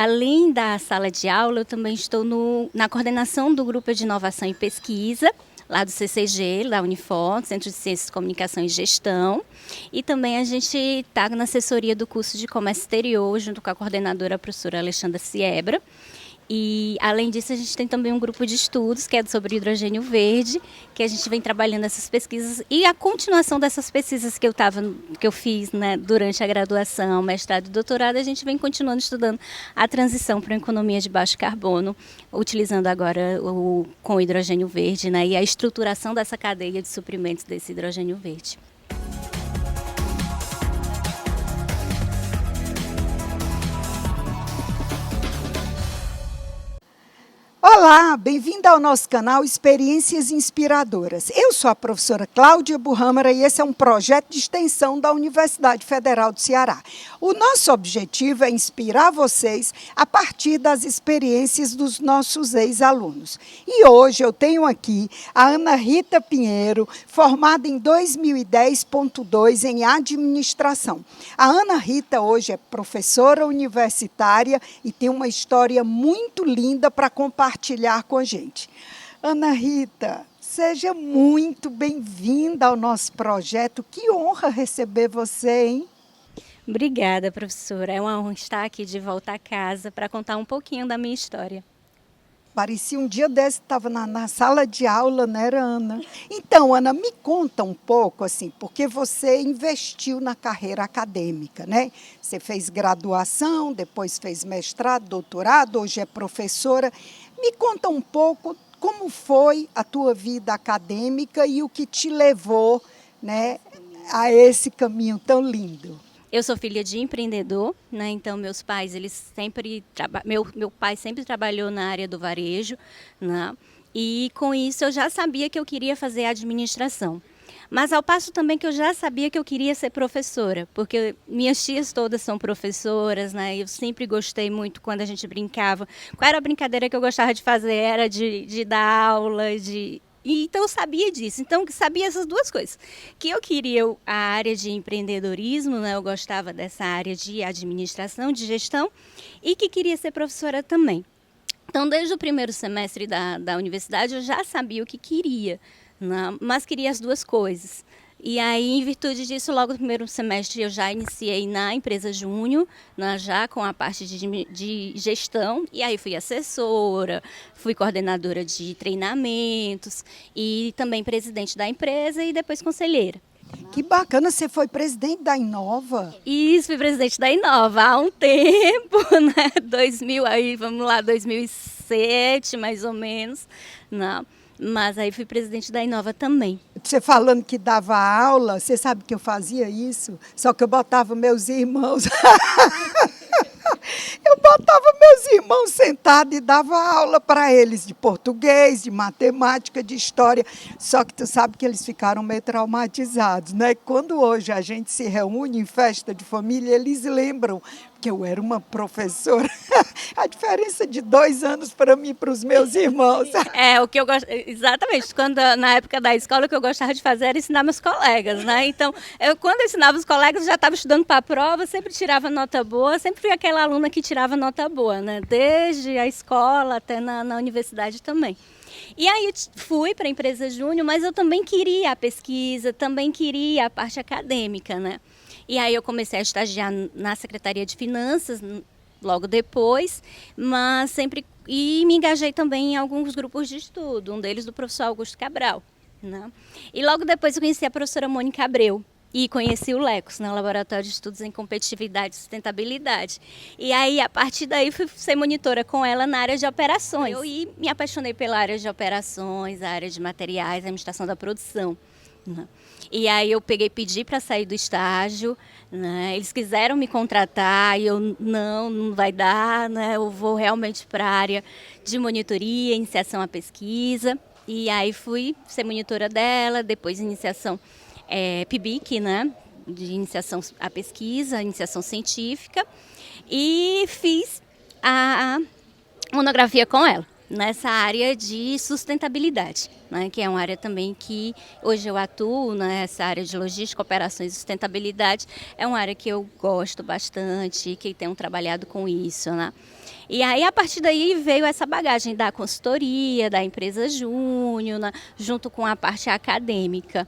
Além da sala de aula, eu também estou na coordenação do Grupo de Inovação e Pesquisa, lá do CCG, da Unifor, Centro de Ciências, Comunicação e Gestão. E também a gente está na assessoria do curso de Comércio Exterior, junto com a coordenadora, a professora Alexandra Siebra. E, além disso, a gente tem também um grupo de estudos, que é sobre hidrogênio verde, que a gente vem trabalhando essas pesquisas. E a continuação dessas pesquisas que eu fiz, né, durante a graduação, mestrado e doutorado, a gente vem continuando estudando a transição para uma economia de baixo carbono, utilizando agora com o hidrogênio verde, né, e a estruturação dessa cadeia de suprimentos desse hidrogênio verde. Olá, bem-vinda ao nosso canal Experiências Inspiradoras. Eu sou a professora Cláudia Burrâmara e esse é um projeto de extensão da Universidade Federal do Ceará. O nosso objetivo é inspirar vocês a partir das experiências dos nossos ex-alunos. E hoje eu tenho aqui a Ana Rita Pinheiro, formada em 2010.2 em Administração. A Ana Rita hoje é professora universitária e tem uma história muito linda para compartilhar com a gente. Ana Rita, seja muito bem-vinda ao nosso projeto. Que honra receber você, hein? Obrigada, professora. É uma honra estar aqui de volta a casa para contar um pouquinho da minha história. Parecia um dia desse, estava na sala de aula, né, Ana? Então, Ana, me conta um pouco, assim, porque você investiu na carreira acadêmica, né? Você fez graduação, depois fez mestrado, doutorado, hoje é professora. Me conta um pouco como foi a tua vida acadêmica e o que te levou, né, a esse caminho tão lindo. Eu sou filha de empreendedor, né? Então meus pais, meu pai sempre trabalhou na área do varejo, né? E com isso eu já sabia que eu queria fazer administração. Mas ao passo também que eu já sabia que eu queria ser professora, porque minhas tias todas são professoras, né? Eu sempre gostei muito quando a gente brincava. Qual era a brincadeira que eu gostava de fazer? Era de dar aula, então eu sabia disso, então sabia essas duas coisas, que eu queria a área de empreendedorismo, né? Eu gostava dessa área de administração, de gestão, e que queria ser professora também. Então desde o primeiro semestre da universidade eu já sabia o que queria, né? Mas queria as duas coisas. E aí, em virtude disso, logo no primeiro semestre eu já iniciei na empresa Júnior, né, já com a parte de gestão, e aí fui assessora, fui coordenadora de treinamentos e também presidente da empresa e depois conselheira. Que bacana, você foi presidente da Inova? Isso, fui presidente da Inova há um tempo, né, 2007 mais ou menos, né? Mas aí fui presidente da Inova também. Você falando que dava aula, você sabe que eu fazia isso? Só que eu botava meus irmãos... Eu botava meus irmãos sentados e dava aula para eles de português, de matemática, de história. Só que tu sabe que eles ficaram meio traumatizados, né? Quando hoje a gente se reúne em festa de família, eles lembram que eu era uma professora. A diferença de 2 anos para mim e para os meus irmãos. O que eu gosto, exatamente. Na época da escola, o que eu gostava de fazer era ensinar meus colegas, né? Então, quando eu ensinava os colegas, eu já estava estudando para a prova, sempre tirava nota boa, sempre fui aquela aluna que tirava nota boa, né? Desde a escola até na universidade também. E aí eu fui para a empresa Júnior, mas eu também queria a pesquisa, também queria a parte acadêmica, né? E aí eu comecei a estagiar na Secretaria de Finanças logo depois, mas e me engajei também em alguns grupos de estudo, um deles do professor Augusto Cabral, né? E logo depois eu conheci a professora Mônica Abreu e conheci o LECOS, né, o Laboratório de Estudos em Competitividade e Sustentabilidade. E aí, a partir daí, fui ser monitora com ela na área de operações. E me apaixonei pela área de operações, a área de materiais, a administração da produção, né? E aí eu pedi para sair do estágio, né? Eles quiseram me contratar e eu não vai dar, né? Eu vou realmente para a área de monitoria, iniciação à pesquisa. E aí fui ser monitora dela, depois iniciação PIBIC, né? De iniciação à pesquisa, iniciação científica. E fiz a monografia com ela. nessa área de sustentabilidade, né, que é uma área também que hoje eu atuo, né, essa área de logística, operações e sustentabilidade é uma área que eu gosto bastante, que tenho trabalhado com isso, né. E aí, a partir daí, veio essa bagagem da consultoria, da empresa júnior, né, junto com a parte acadêmica.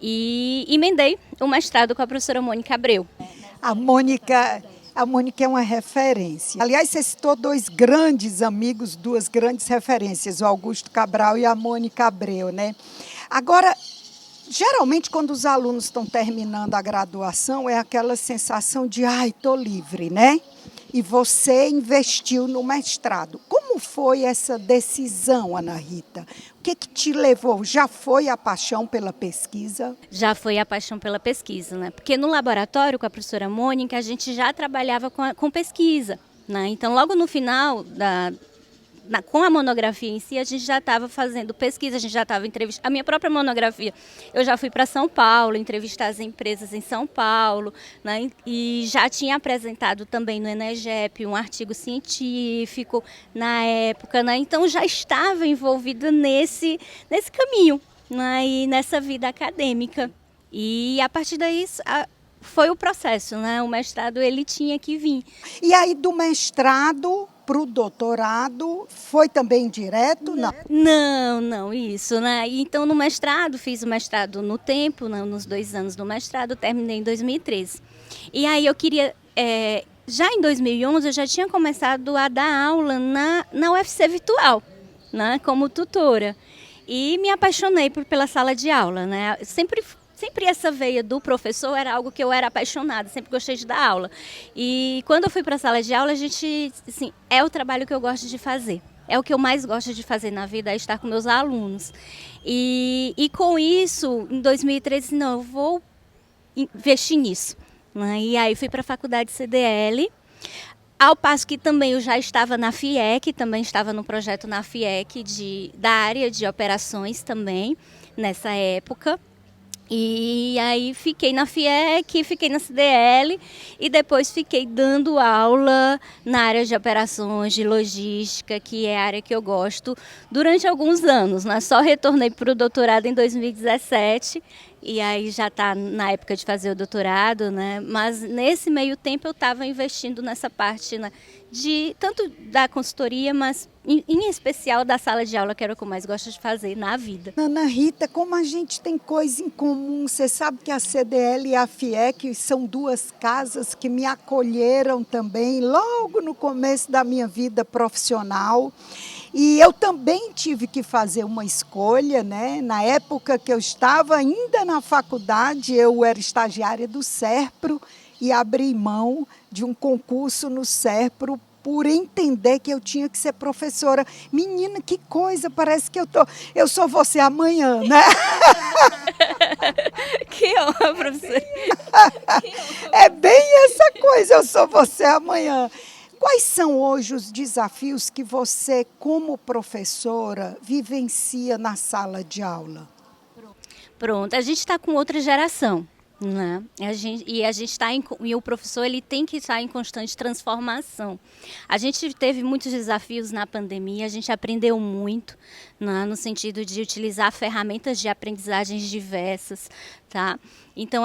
E emendei o mestrado com a professora Mônica Abreu. A Mônica, a Mônica é uma referência. Aliás, você citou dois grandes amigos, duas grandes referências, o Augusto Cabral e a Mônica Abreu, né? Agora, geralmente, quando os alunos estão terminando a graduação, é aquela sensação de, ai, estou livre, né? E você investiu no mestrado. Como foi essa decisão, Ana Rita? O que te levou? Já foi a paixão pela pesquisa? Já foi a paixão pela pesquisa, né? Porque no laboratório com a professora Mônica, a gente já trabalhava com pesquisa, né? Então, logo no final com a monografia em si, a gente já estava fazendo pesquisa, a gente já estava entrevistando. A minha própria monografia, eu já fui para São Paulo, entrevistar as empresas em São Paulo, né, e já tinha apresentado também no Enegep um artigo científico na época, né, então já estava envolvida nesse caminho, né, e nessa vida acadêmica. E a partir daí foi o processo, né, o mestrado ele tinha que vir. E aí do mestrado para o doutorado, foi também direto? Não, isso, né? Então, no mestrado, fiz o mestrado no tempo, né, nos 2 anos do mestrado, terminei em 2013. E aí eu queria, já em 2011, eu já tinha começado a dar aula na UFC Virtual, né, como tutora. E me apaixonei pela sala de aula, né? Sempre essa veia do professor era algo que eu era apaixonada, sempre gostei de dar aula. E quando eu fui para a sala de aula, assim, é o trabalho que eu gosto de fazer. É o que eu mais gosto de fazer na vida, é estar com meus alunos. E com isso, em 2013, não, eu vou investir nisso, né? E aí fui para a faculdade CDL, ao passo que também eu já estava na FIEC, também estava no projeto na FIEC da área de operações também, nessa época. E aí fiquei na FIEC, fiquei na CDL e depois fiquei dando aula na área de operações, de logística, que é a área que eu gosto, durante alguns anos, né? Só retornei para o doutorado em 2017 e aí já está na época de fazer o doutorado, né? Mas nesse meio tempo eu estava investindo nessa parte, né, tanto da consultoria, mas em especial da sala de aula, que era o que eu mais gosto de fazer na vida. Ana Rita, como a gente tem coisa em comum, você sabe que a CDL e a FIEC são duas casas que me acolheram também logo no começo da minha vida profissional. E eu também tive que fazer uma escolha, né? Na época que eu estava ainda na faculdade, eu era estagiária do SERPRO e abri mão de um concurso no SERPRO por entender que eu tinha que ser professora. Menina, que coisa, parece que eu sou você amanhã, né? Que honra, professora. É bem essa coisa, eu sou você amanhã. Quais são hoje os desafios que você, como professora, vivencia na sala de aula? Pronto, a gente está com outra geração, né? E o professor ele tem que estar em constante transformação. A gente teve muitos desafios na pandemia, a gente aprendeu muito, né, no sentido de utilizar ferramentas de aprendizagens diversas, tá? Então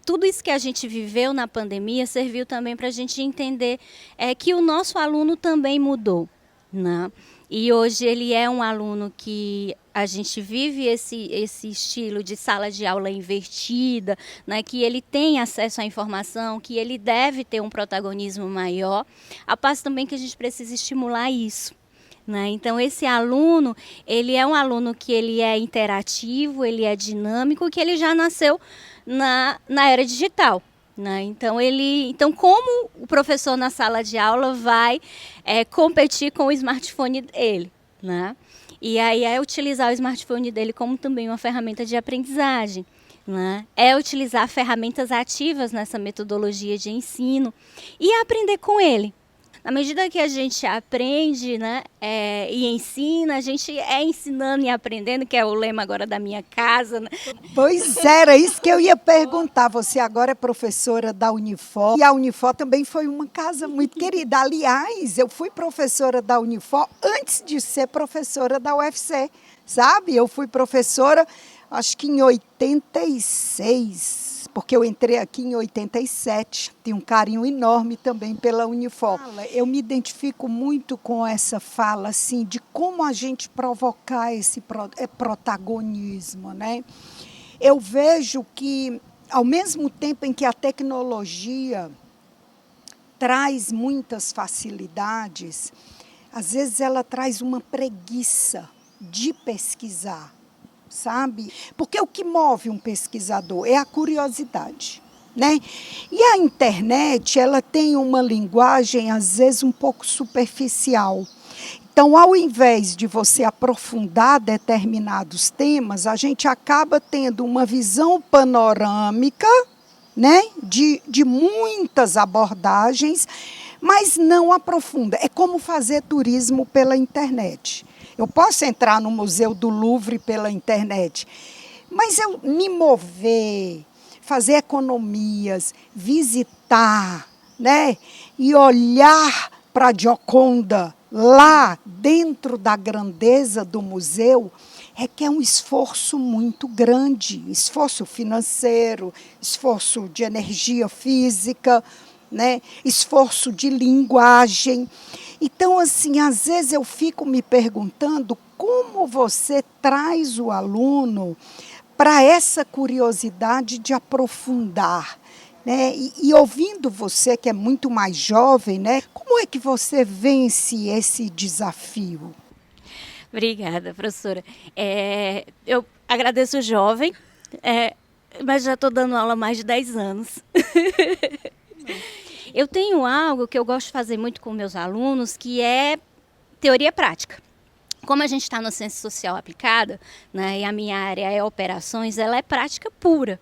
tudo isso que a gente viveu na pandemia serviu também para a gente entender que o nosso aluno também mudou, né? E hoje ele é um aluno que a gente vive esse estilo de sala de aula invertida, né? Que ele tem acesso à informação, que ele deve ter um protagonismo maior, ao passo também que a gente precisa estimular isso, né? Então, esse aluno, ele é um aluno que ele é interativo, ele é dinâmico, que ele já nasceu na era digital, né? Então, como o professor na sala de aula vai competir com o smartphone dele, né? E aí é utilizar o smartphone dele como também uma ferramenta de aprendizagem, né? É utilizar ferramentas ativas nessa metodologia de ensino e aprender com ele. à medida que a gente aprende, né, e ensina, a gente é ensinando e aprendendo, que é o lema agora da minha casa, né? Pois era isso que eu ia perguntar. Você agora é professora da Unifor, e a Unifor também foi uma casa muito querida. Aliás, eu fui professora da Unifor antes de ser professora da UFC, sabe? Eu fui professora, acho que em 86, porque eu entrei aqui em 87. Tenho um carinho enorme também pela Unifor. Eu me identifico muito com essa fala, assim, de como a gente provocar esse protagonismo, né? Eu vejo que, ao mesmo tempo em que a tecnologia traz muitas facilidades, às vezes ela traz uma preguiça de pesquisar, sabe? Porque o que move um pesquisador é a curiosidade, né? E a internet, ela tem uma linguagem, às vezes, um pouco superficial. Então, ao invés de você aprofundar determinados temas, a gente acaba tendo uma visão panorâmica, né, de muitas abordagens, mas não aprofunda. É como fazer turismo pela internet. Eu posso entrar no Museu do Louvre pela internet, mas eu me mover, fazer economias, visitar, né, e olhar para a Gioconda, lá dentro da grandeza do museu, é que é um esforço muito grande, esforço financeiro, esforço de energia física, né? Esforço de linguagem. Então, assim, às vezes eu fico me perguntando como você traz o aluno para essa curiosidade de aprofundar, né? E ouvindo você, que é muito mais jovem, né? Como é que você vence esse desafio? Obrigada, professora. Eu agradeço o jovem, mas já estou dando aula há mais de 10 anos. Eu tenho algo que eu gosto de fazer muito com meus alunos, que é teoria prática. Como a gente está na ciência social aplicada, né, e a minha área é operações, ela é prática pura.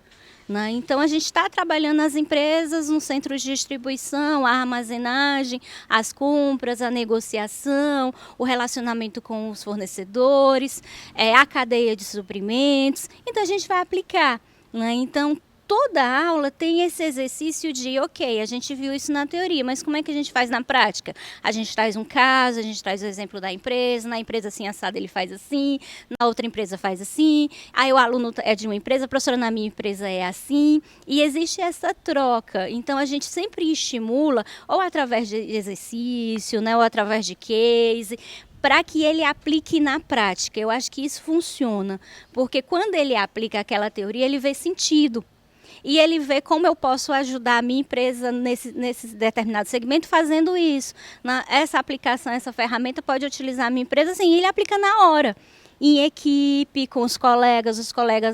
Né? Então, a gente está trabalhando nas empresas, no centro de distribuição, a armazenagem, as compras, a negociação, o relacionamento com os fornecedores, a cadeia de suprimentos. Então, a gente vai aplicar. Né? Então, toda aula tem esse exercício de, ok, a gente viu isso na teoria, mas como é que a gente faz na prática? A gente traz um caso, a gente traz o exemplo da empresa, na empresa assim assada ele faz assim, na outra empresa faz assim, aí o aluno é de uma empresa, a professora na minha empresa é assim, e existe essa troca. Então a gente sempre estimula, ou através de exercício, né, ou através de case, para que ele aplique na prática. Eu acho que isso funciona, porque quando ele aplica aquela teoria, ele vê sentido. E ele vê como eu posso ajudar a minha empresa nesse determinado segmento fazendo isso. Essa aplicação, essa ferramenta pode utilizar a minha empresa, assim, ele aplica na hora. Em equipe, com os colegas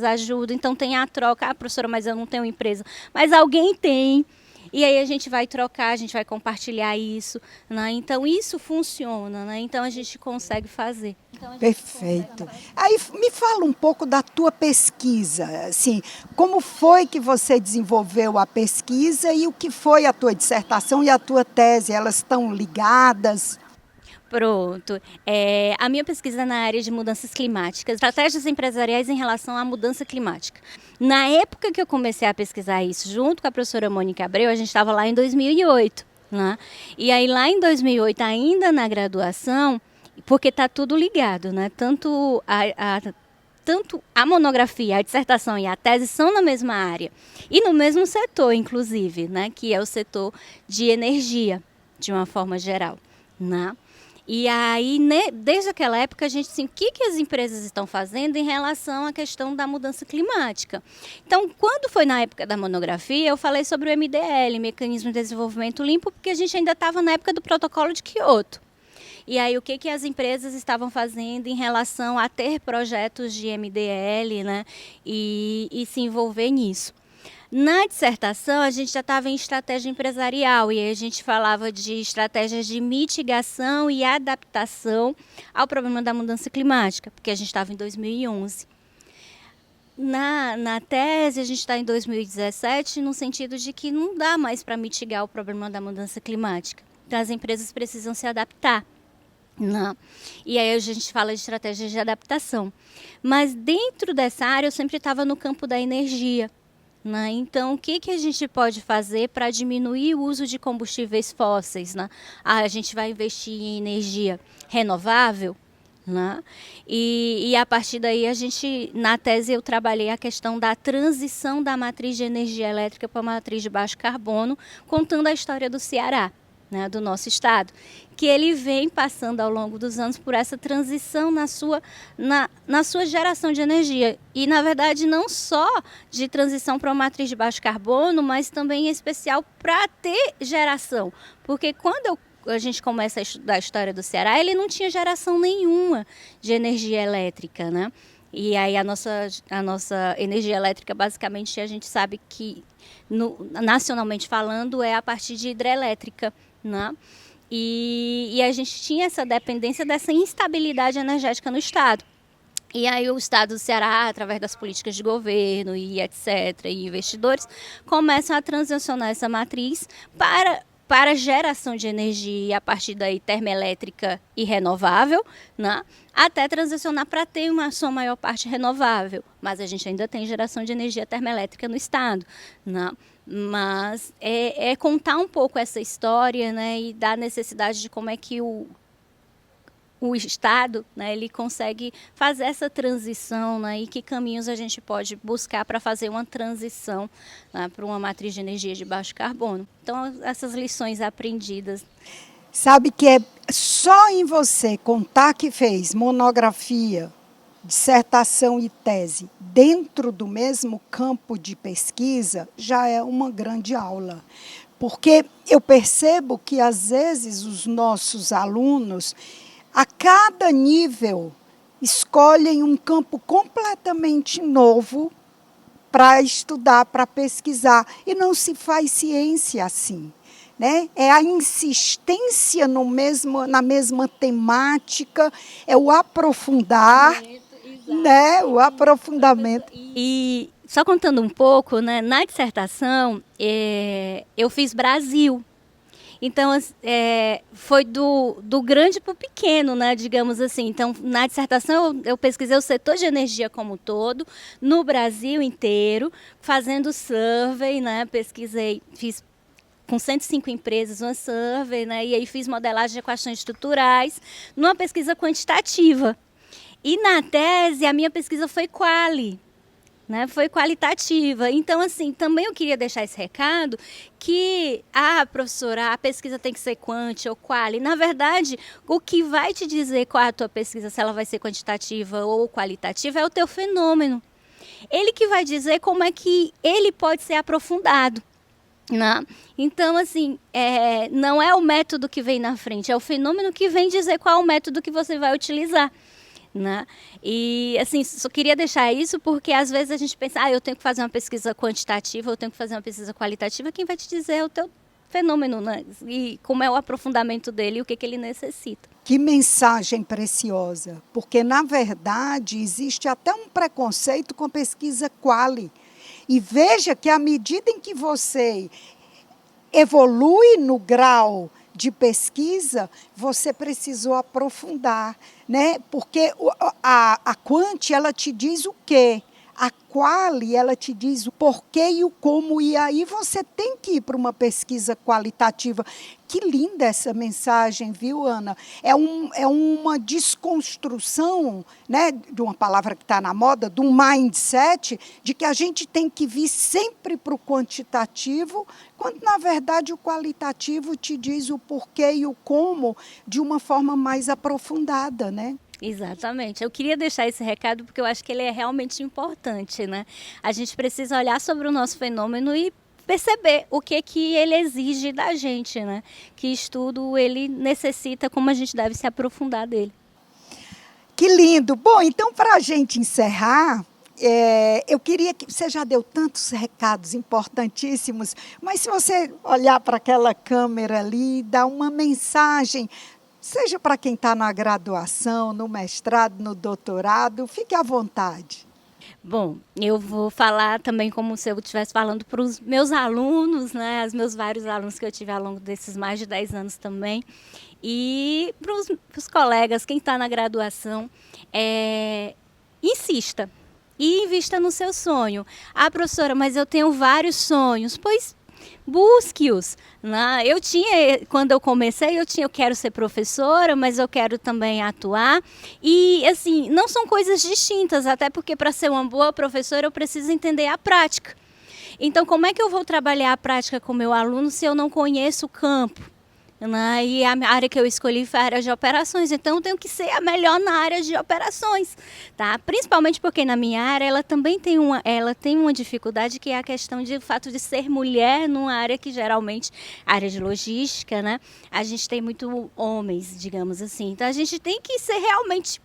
ajudam. Então tem a troca, professora, mas eu não tenho empresa. Mas alguém tem. E aí a gente vai trocar, a gente vai compartilhar isso. Né? Então isso funciona, né? Então a gente consegue fazer. Perfeito. Aí me fala um pouco da tua pesquisa, assim, como foi que você desenvolveu a pesquisa e o que foi a tua dissertação e a tua tese? Elas estão ligadas? Pronto. A minha pesquisa é na área de mudanças climáticas, estratégias empresariais em relação à mudança climática. Na época que eu comecei a pesquisar isso, junto com a professora Mônica Abreu, a gente estava lá em 2008. Né? E aí, lá em 2008, ainda na graduação, porque está tudo ligado, né? Tanto a monografia, a dissertação e a tese são na mesma área. E no mesmo setor, inclusive, né? Que é o setor de energia, de uma forma geral. Né? E aí, desde aquela época, a gente assim, o que as empresas estão fazendo em relação à questão da mudança climática? Então, quando foi na época da monografia, eu falei sobre o MDL, Mecanismo de Desenvolvimento Limpo, porque a gente ainda estava na época do protocolo de Kyoto. E aí, o que as empresas estavam fazendo em relação a ter projetos de MDL, né, e se envolver nisso. Na dissertação, a gente já estava em estratégia empresarial e aí a gente falava de estratégias de mitigação e adaptação ao problema da mudança climática, porque a gente estava em 2011. Na tese, a gente está em 2017, no sentido de que não dá mais para mitigar o problema da mudança climática. Então, as empresas precisam se adaptar. Não. E aí a gente fala de estratégias de adaptação. Mas dentro dessa área eu sempre estava no campo da energia. Né? Então, o que a gente pode fazer para diminuir o uso de combustíveis fósseis? Né? A gente vai investir em energia renovável? Né? E a partir daí na tese eu trabalhei a questão da transição da matriz de energia elétrica para a matriz de baixo carbono, contando a história do Ceará. Né, do nosso estado, que ele vem passando ao longo dos anos por essa transição na sua geração de energia. E, na verdade, não só de transição para uma matriz de baixo carbono, mas também em especial para ter geração. Porque quando a gente começa a estudar a história do Ceará, ele não tinha geração nenhuma de energia elétrica, né? E aí a nossa energia elétrica, basicamente, a gente sabe que, nacionalmente falando, é a partir de hidrelétrica. Né? E a gente tinha essa dependência dessa instabilidade energética no Estado. E aí o Estado do Ceará, através das políticas de governo e etc., e investidores, começam a transicionar essa matriz para geração de energia a partir daí termoelétrica e renovável, né? Até transicionar para ter uma sua maior parte renovável. Mas a gente ainda tem geração de energia termoelétrica no Estado, né? Mas é contar um pouco essa história, né, e da necessidade de como é que o Estado, né, ele consegue fazer essa transição, né, e que caminhos a gente pode buscar para fazer uma transição, né, para uma matriz de energia de baixo carbono. Então, essas lições aprendidas. Sabe que é só em você contar que fez monografia, dissertação e tese dentro do mesmo campo de pesquisa, já é uma grande aula. Porque eu percebo que, às vezes, os nossos alunos, a cada nível, escolhem um campo completamente novo para estudar, para pesquisar. E não se faz ciência assim. Né? É a insistência na mesma temática, é o aprofundar, né? O aprofundamento. E só contando um pouco, né? Na dissertação, eu fiz Brasil. Então, foi do grande para o pequeno, né, digamos assim. Então, na dissertação, eu pesquisei o setor de energia como um todo, no Brasil inteiro, fazendo survey, né, fiz com 105 empresas uma survey, né, e aí fiz modelagem de equações estruturais, numa pesquisa quantitativa. E na tese, a minha pesquisa foi quali. Né, foi qualitativa. Então, assim, também eu queria deixar esse recado que, professora, a pesquisa tem que ser quanti ou quali. Na verdade, o que vai te dizer qual é a tua pesquisa, se ela vai ser quantitativa ou qualitativa, é o teu fenômeno. Ele que vai dizer como é que ele pode ser aprofundado. Né? Então, assim, não é o método que vem na frente, é o fenômeno que vem dizer qual é o método que você vai utilizar. Né? E assim, só queria deixar isso porque às vezes a gente pensa, eu tenho que fazer uma pesquisa quantitativa, eu tenho que fazer uma pesquisa qualitativa, quem vai te dizer é o teu fenômeno, né? E como é o aprofundamento dele e o que ele necessita. Que mensagem preciosa, porque na verdade existe até um preconceito com pesquisa quali. E veja que à medida em que você evolui no grau de pesquisa, você precisou aprofundar, né? Porque a quanti, ela te diz o quê? A quali, ela te diz o porquê e o como, e aí você tem que ir para uma pesquisa qualitativa. Que linda essa mensagem, viu, Ana? É uma desconstrução, né, de uma palavra que está na moda, de um mindset, de que a gente tem que vir sempre para o quantitativo, quando, na verdade, o qualitativo te diz o porquê e o como de uma forma mais aprofundada, né? Exatamente. Eu queria deixar esse recado porque eu acho que ele é realmente importante, né? A gente precisa olhar sobre o nosso fenômeno e perceber o que ele exige da gente, né? Que estudo ele necessita, como a gente deve se aprofundar dele. Que lindo! Bom, então, para a gente encerrar, eu queria que você já deu tantos recados importantíssimos, mas se você olhar para aquela câmera ali e dar uma mensagem, seja para quem está na graduação, no mestrado, no doutorado, fique à vontade. Bom, eu vou falar também como se eu estivesse falando para os meus alunos, né, os meus vários alunos que eu tive ao longo desses mais de 10 anos também, e para os colegas, quem está na graduação, insista e invista no seu sonho. Ah, professora, mas eu tenho vários sonhos. Pois busque-os, né? Quando eu comecei, eu quero ser professora, mas eu quero também atuar. E, assim, não são coisas distintas, até porque para ser uma boa professora eu preciso entender a prática. Então, como é que eu vou trabalhar a prática com o meu aluno se eu não conheço o campo? Né? E a área que eu escolhi foi a área de operações, então eu tenho que ser a melhor na área de operações, tá? Principalmente porque na minha área ela também tem uma dificuldade, que é a questão de o fato de ser mulher numa área que geralmente, área de logística, né? A gente tem muito homens, digamos assim, então a gente tem que ser realmente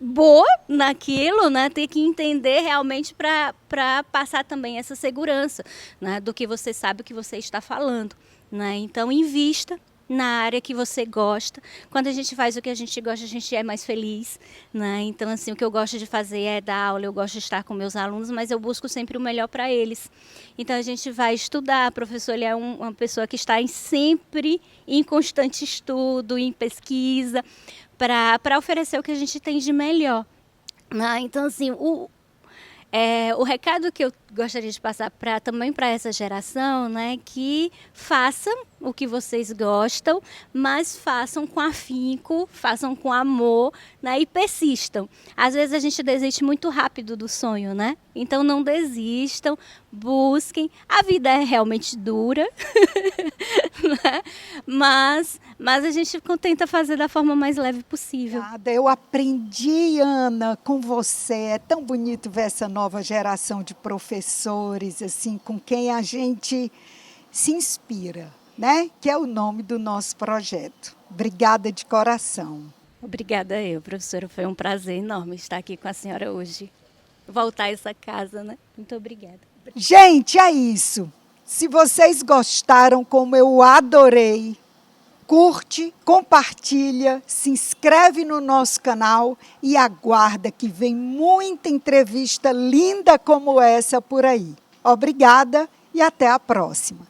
boa naquilo, né? Ter que entender realmente para passar também essa segurança, né? Do que você sabe, o que você está falando, né? Então invista na área que você gosta. Quando a gente faz o que a gente gosta, a gente é mais feliz, né? Então, assim, o que eu gosto de fazer é dar aula, eu gosto de estar com meus alunos, mas eu busco sempre o melhor para eles. Então, a gente vai estudar. O professor, ele é uma pessoa que está sempre em constante estudo, em pesquisa, para oferecer o que a gente tem de melhor, né? Então, assim, o recado que eu gostaria de passar também para essa geração, né, que façam o que vocês gostam, mas façam com afinco, façam com amor, né, e persistam. Às vezes a gente desiste muito rápido do sonho, né? Então não desistam, busquem. A vida é realmente dura, né? Mas a gente tenta fazer da forma mais leve possível. Eu aprendi, Ana, com você. É tão bonito ver essa nova geração de professores, assim, com quem a gente se inspira, né? Que é o nome do nosso projeto. Obrigada de coração. Obrigada eu, professora. Foi um prazer enorme estar aqui com a senhora hoje. Voltar a essa casa, né? Muito obrigada. Gente, é isso. Se vocês gostaram, como eu adorei, curte, compartilha, se inscreve no nosso canal e aguarda que vem muita entrevista linda como essa por aí. Obrigada e até a próxima.